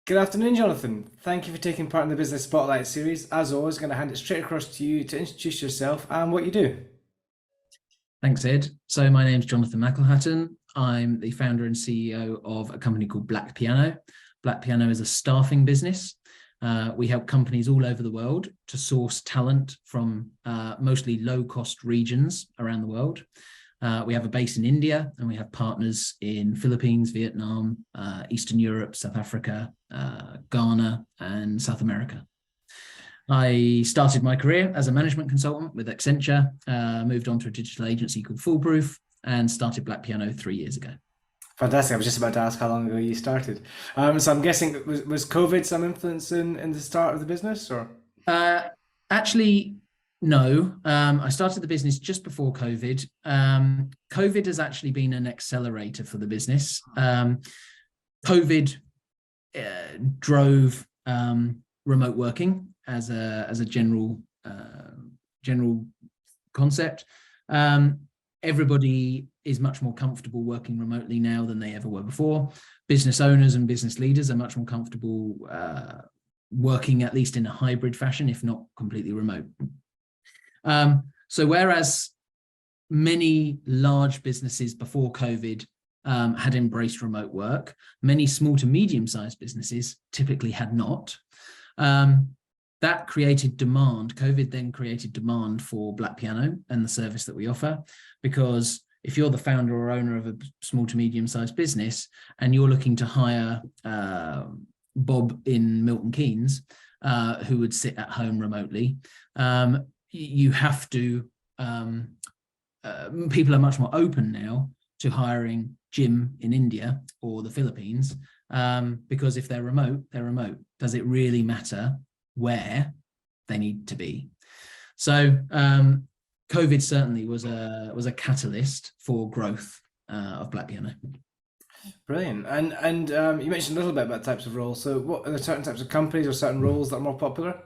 Good afternoon, Jonathan. Thank you for taking part in the Business Spotlight series. As always, going to hand it straight across to you to introduce yourself and what you do. Thanks, Ed. So my name's Jonathan McElhatton. I'm the founder and CEO of a company called Black Piano. Black Piano is a staffing business. We help companies all over the world to source talent from mostly low-cost regions around the world. We have a base in India, and we have partners in Philippines, Vietnam, Eastern Europe, South Africa, Ghana, and South America. I started my career as a management consultant with Accenture, moved on to a digital agency called Foolproof, and started Black Piano 3 years ago. Fantastic. I was just about to ask how long ago you started. So I'm guessing, was COVID some influence in the start of the business, or? Actually, no. I started the business just before COVID. COVID has actually been an accelerator for the business. COVID drove remote working as a general concept. Everybody is much more comfortable working remotely now than they ever were before. Business owners and business leaders are much more comfortable working at least in a hybrid fashion, if not completely remote. So whereas many large businesses before COVID had embraced remote work, many small to medium-sized businesses typically had not. That created demand. COVID then created demand for Black Piano and the service that we offer, because if you're the founder or owner of a small to medium-sized business and you're looking to hire Bob in Milton Keynes, who would sit at home remotely, you have to, people are much more open now to hiring Jim in India or the Philippines, because if they're remote, they're remote. Does it really matter where they need to be? So COVID certainly was a catalyst for growth of Black Piano. Brilliant. And you mentioned a little bit about types of roles. So what are there certain types of companies or certain roles that are more popular?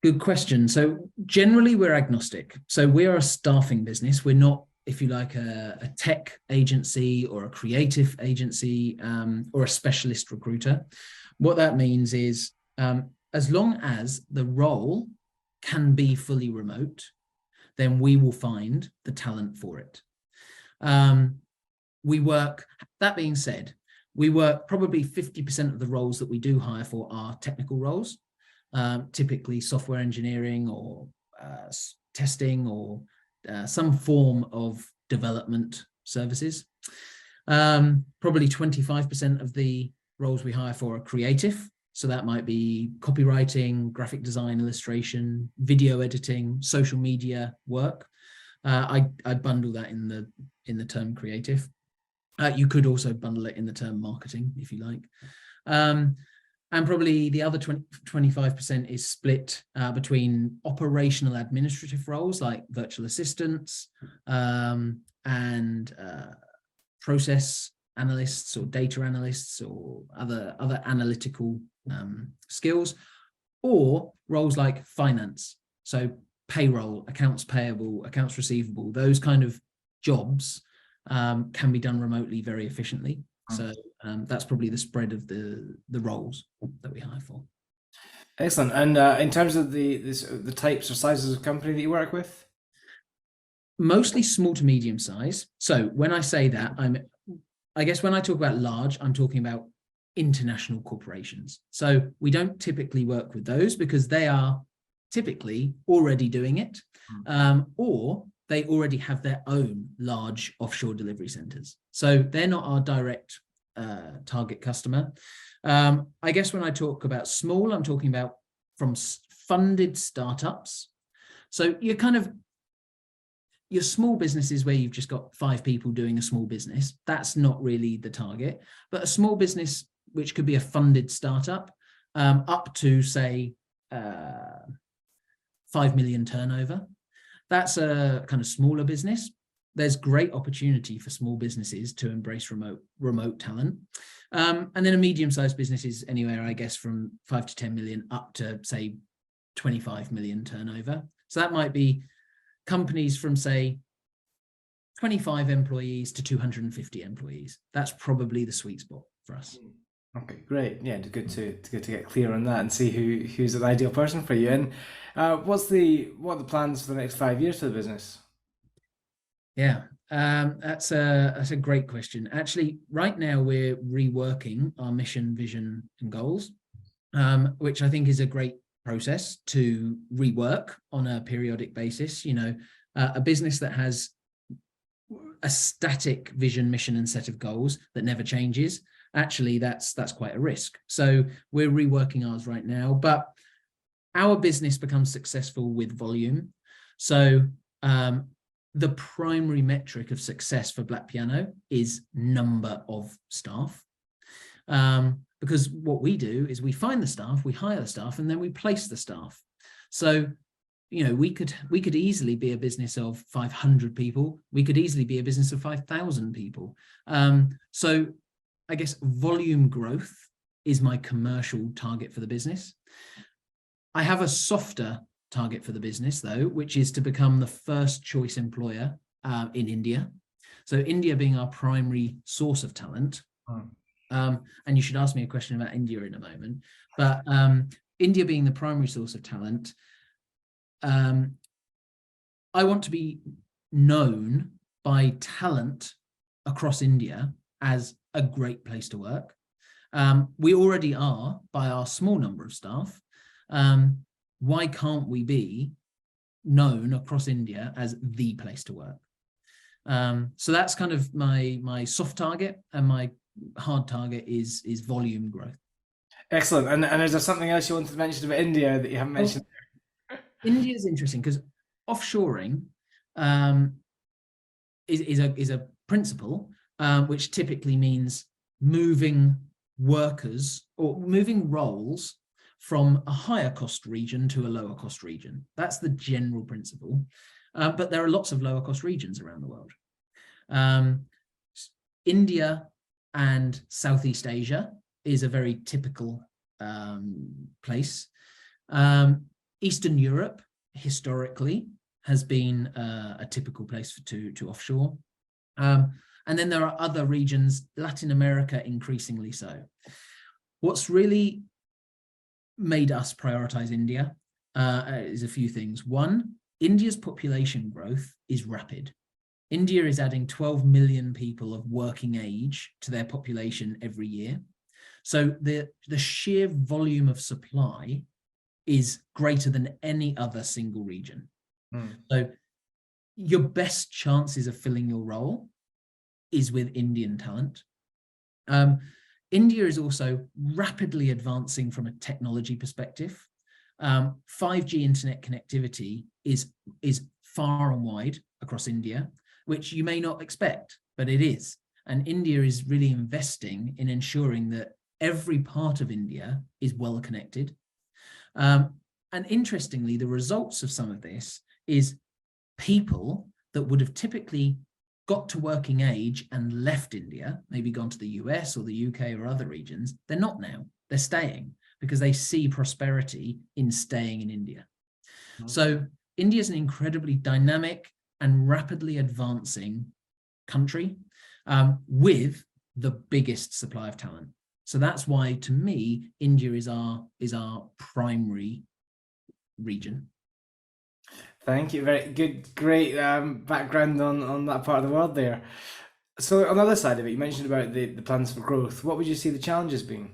Good question. So generally we're agnostic. So we are a staffing business. We're not, if you like, a tech agency or a creative agency or a specialist recruiter. What that means is as long as the role can be fully remote, then we will find the talent for it. That being said, we work probably 50% of the roles that we do hire for are technical roles. Typically software engineering or testing or some form of development services. Probably 25% of the roles we hire for are creative. So that might be copywriting, graphic design, illustration, video editing, social media work. I bundle that in the term creative. You could also bundle it in the term marketing, if you like. And probably the other 25% is split between operational administrative roles like virtual assistants and process analysts or data analysts or other analytical skills, or roles like finance. So payroll, accounts payable, accounts receivable, those kind of jobs can be done remotely very efficiently. So that's probably the spread of the roles that we hire for. Excellent. And in terms of the types or sizes of company that you work with? Mostly small to medium size. So when I say that, I guess when I talk about large, I'm talking about international corporations. So we don't typically work with those because they are typically already doing it, or they already have their own large offshore delivery centers. So they're not our direct target customer. I guess when I talk about small, I'm talking about from funded startups. So your small businesses where you've just got 5 people doing a small business, that's not really the target. But a small business, which could be a funded startup, up to say 5 million turnover, that's a kind of smaller business. There's great opportunity for small businesses to embrace remote talent. And then a medium-sized business is anywhere, I guess, from 5 to 10 million up to, say, 25 million turnover. So that might be companies from, say, 25 employees to 250 employees. That's probably the sweet spot for us. Okay, great. Yeah, it's good to get clear on that and see who's the ideal person for you. And what are the plans for the next 5 years for the business? Yeah, that's a great question. Actually, right now we're reworking our mission, vision, and goals, which I think is a great process to rework on a periodic basis. You know, a business that has a static vision, mission, and set of goals that never changes, actually that's quite a risk. So we're reworking ours right now, but our business becomes successful with volume. So the primary metric of success for Black Piano is number of staff. Because what we do is we find the staff, we hire the staff, and then we place the staff. So, you know, we could easily be a business of 500 people. We could easily be a business of 5,000 people. So I guess volume growth is my commercial target for the business. I have a softer target for the business, though, which is to become the first choice employer in India. So India being our primary source of talent. And you should ask me a question about India in a moment. But India being the primary source of talent, I want to be known by talent across India as a great place to work. We already are by our small number of staff. Why can't we be known across India as the place to work? So that's kind of my soft target, and my hard target is volume growth. Excellent. And is there something else you wanted to mention about India that you haven't mentioned? India is interesting because offshoring is a principle which typically means moving workers or moving roles from a higher cost region to a lower cost region. That's the general principle. But there are lots of lower cost regions around the world. India and Southeast Asia is a very typical place. Eastern Europe historically has been a typical place to offshore. And then there are other regions, Latin America increasingly so. What's really made us prioritize India is a few things. One, India's population growth is rapid. India is adding 12 million people of working age to their population every year. So the sheer volume of supply is greater than any other single region. So your best chances of filling your role is with Indian talent. India is also rapidly advancing from a technology perspective. 5G internet connectivity is far and wide across India, which you may not expect, but it is. And India is really investing in ensuring that every part of India is well connected. And interestingly, the results of some of this is people that would have typically got to working age and left India, maybe gone to the US or the UK or other regions, they're not now. They're staying because they see prosperity in staying in India. So India is an incredibly dynamic and rapidly advancing country with the biggest supply of talent. So that's why, to me, India is our primary region. Thank you. Very good, great background on that part of the world there. So on the other side of it, you mentioned about the plans for growth. What would you see the challenges being?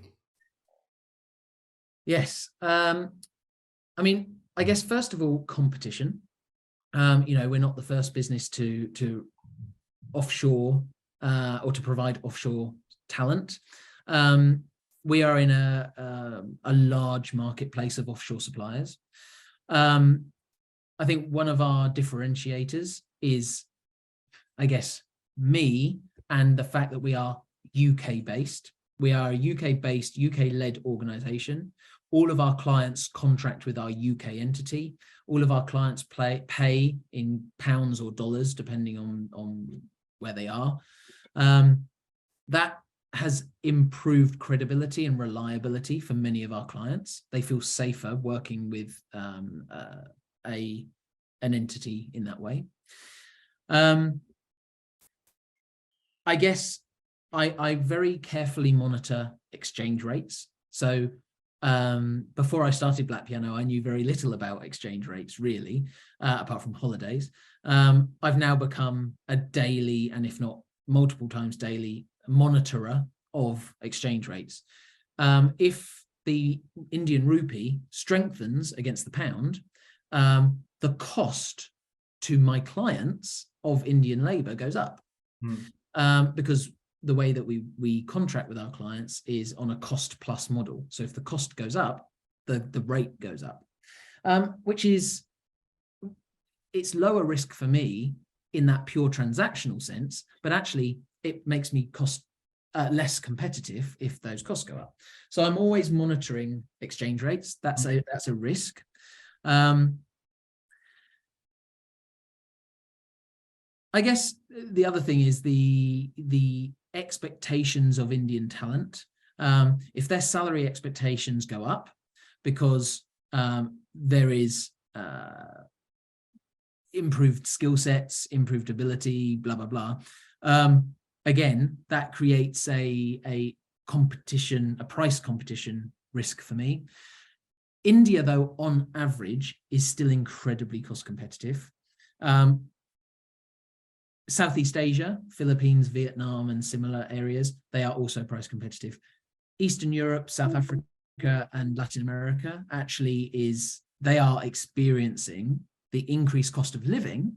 Yes. I mean, I guess, first of all, competition. You know, we're not the first business to offshore or to provide offshore talent. We are in a large marketplace of offshore suppliers. I think one of our differentiators is, I guess, me and the fact that we are UK based. We are a UK based, UK led organization. All of our clients contract with our UK entity. All of our clients pay in pounds or dollars, depending on where they are. That has improved credibility and reliability for many of our clients. They feel safer working with an entity in that way. I guess I very carefully monitor exchange rates. So before I started Black Piano, I knew very little about exchange rates, really, apart from holidays. I've now become a daily, and if not multiple times daily, monitorer of exchange rates. If the Indian rupee strengthens against the pound, the cost to my clients of Indian labor goes up. Because the way that we contract with our clients is on a cost plus model. So if the cost goes up, the rate goes up, which is, it's lower risk for me in that pure transactional sense, but actually it makes me cost less competitive if those costs go up. So I'm always monitoring exchange rates. That's a risk. I guess the other thing is the expectations of Indian talent. If their salary expectations go up because there is improved skill sets, improved ability, blah, blah, blah. Again, that creates a competition, a price competition risk for me. India, though, on average, is still incredibly cost competitive. Southeast Asia, Philippines, Vietnam, and similar areas, they are also price competitive. Eastern Europe, South Africa, and Latin America actually they are experiencing the increased cost of living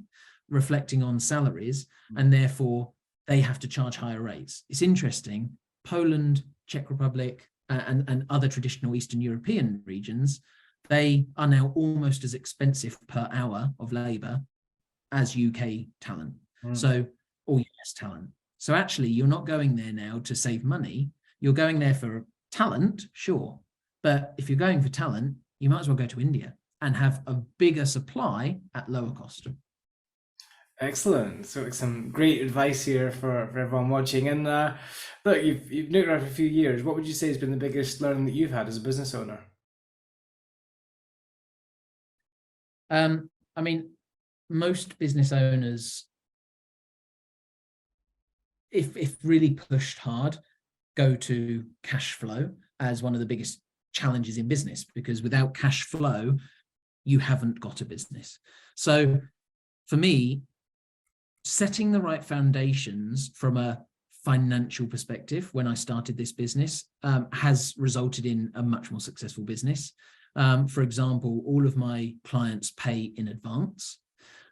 reflecting on salaries, and therefore they have to charge higher rates. It's interesting, Poland, Czech Republic, and other traditional Eastern European regions, they are now almost as expensive per hour of labor as UK talent. So, or US talent. So actually, you're not going there now to save money. You're going there for talent, sure. But if you're going for talent, you might as well go to India and have a bigger supply at lower cost. Excellent. So some great advice here for everyone watching. And look, you've been around for a few years. What would you say has been the biggest learning that you've had as a business owner? I mean, most business owners, if really pushed hard, go to cash flow as one of the biggest challenges in business, because without cash flow, you haven't got a business. So for me, setting the right foundations from a financial perspective when I started this business has resulted in a much more successful business. For example, all of my clients pay in advance.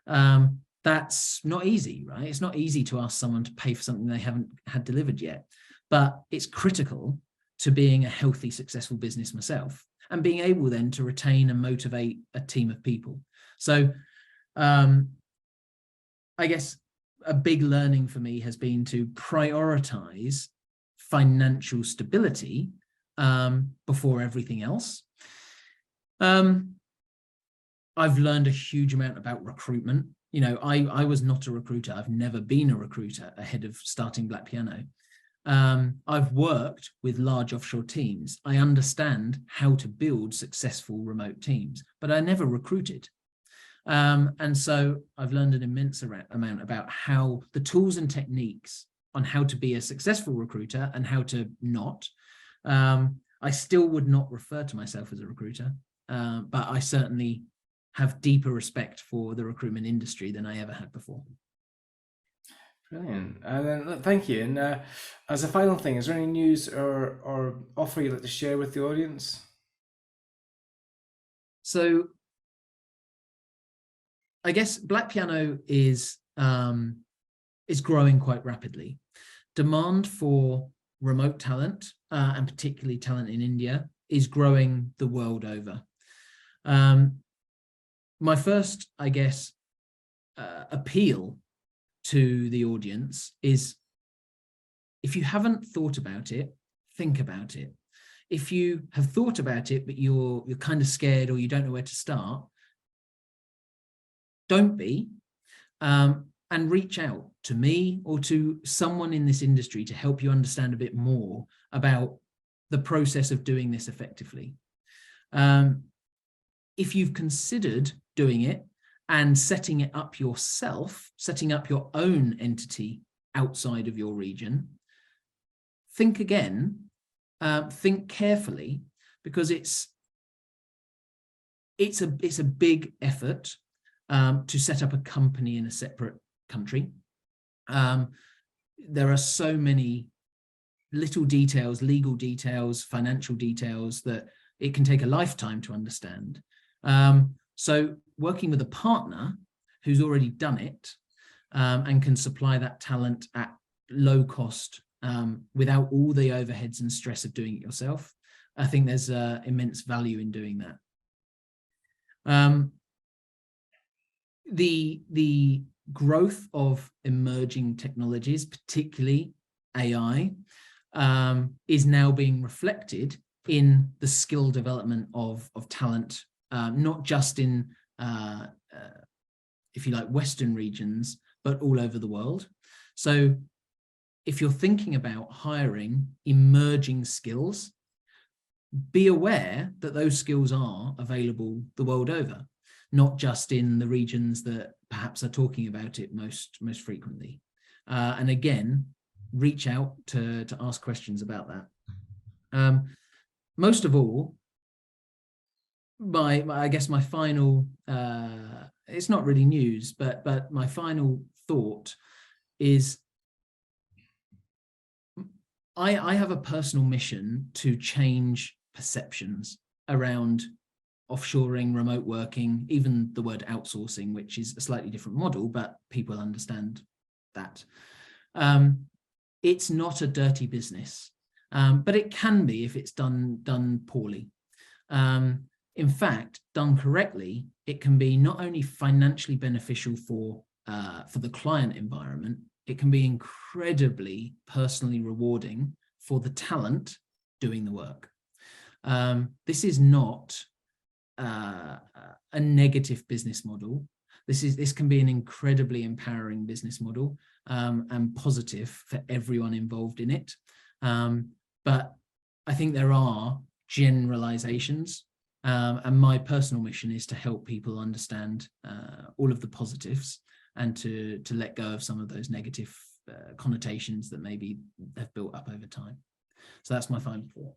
That's not easy, right? It's not easy to ask someone to pay for something they haven't had delivered yet, but it's critical to being a healthy, successful business myself and being able then to retain and motivate a team of people. So I guess a big learning for me has been to prioritize financial stability before everything else. I've learned a huge amount about recruitment. You know, I was not a recruiter. I've never been a recruiter ahead of starting Black Piano. I've worked with large offshore teams. I understand how to build successful remote teams, but I never recruited. And so I've learned an immense amount about how the tools and techniques on how to be a successful recruiter and how to not. I still would not refer to myself as a recruiter, but I certainly have deeper respect for the recruitment industry than I ever had before. Brilliant. And then thank you. And as a final thing, is there any news or offer you'd like to share with the audience? So I guess Black Piano is growing quite rapidly. Demand for remote talent, and particularly talent in India, is growing the world over. My first, I guess, appeal to the audience is, if you haven't thought about it, think about it. If you have thought about it, but you're kind of scared or you don't know where to start, don't be, and reach out to me or to someone in this industry to help you understand a bit more about the process of doing this effectively. If you've considered doing it and setting it up yourself, setting up your own entity outside of your region, think again, think carefully, because it's a big effort to set up a company in a separate country. There are so many little details, legal details, financial details, that it can take a lifetime to understand. So working with a partner who's already done it and can supply that talent at low cost without all the overheads and stress of doing it yourself, I think there's immense value in doing that. The growth of emerging technologies, particularly AI, is now being reflected in the skill development of talent, not just in, if you like, Western regions, but all over the world. So if you're thinking about hiring emerging skills, be aware that those skills are available the world over, not just in the regions that perhaps are talking about it most frequently. And again, reach out to ask questions about that. Most of all, I guess my final, it's not really news, but my final thought is, I have a personal mission to change perceptions around offshoring, remote working, even the word outsourcing, which is a slightly different model, but people understand that. It's not a dirty business, but it can be if it's done poorly. In fact, done correctly, it can be not only financially beneficial for the client environment, it can be incredibly personally rewarding for the talent doing the work. This is not a negative business model. This can be an incredibly empowering business model and positive for everyone involved in it. But I think there are generalizations, and my personal mission is to help people understand all of the positives and to let go of some of those negative connotations that maybe have built up over time. So that's my final thought.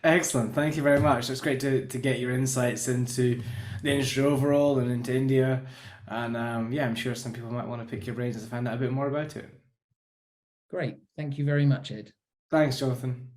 Excellent. Thank you very much. It's great to get your insights into the industry overall and into India. And yeah, I'm sure some people might want to pick your brains and find out a bit more about it. Great. Thank you very much, Ed. Thanks, Jonathan.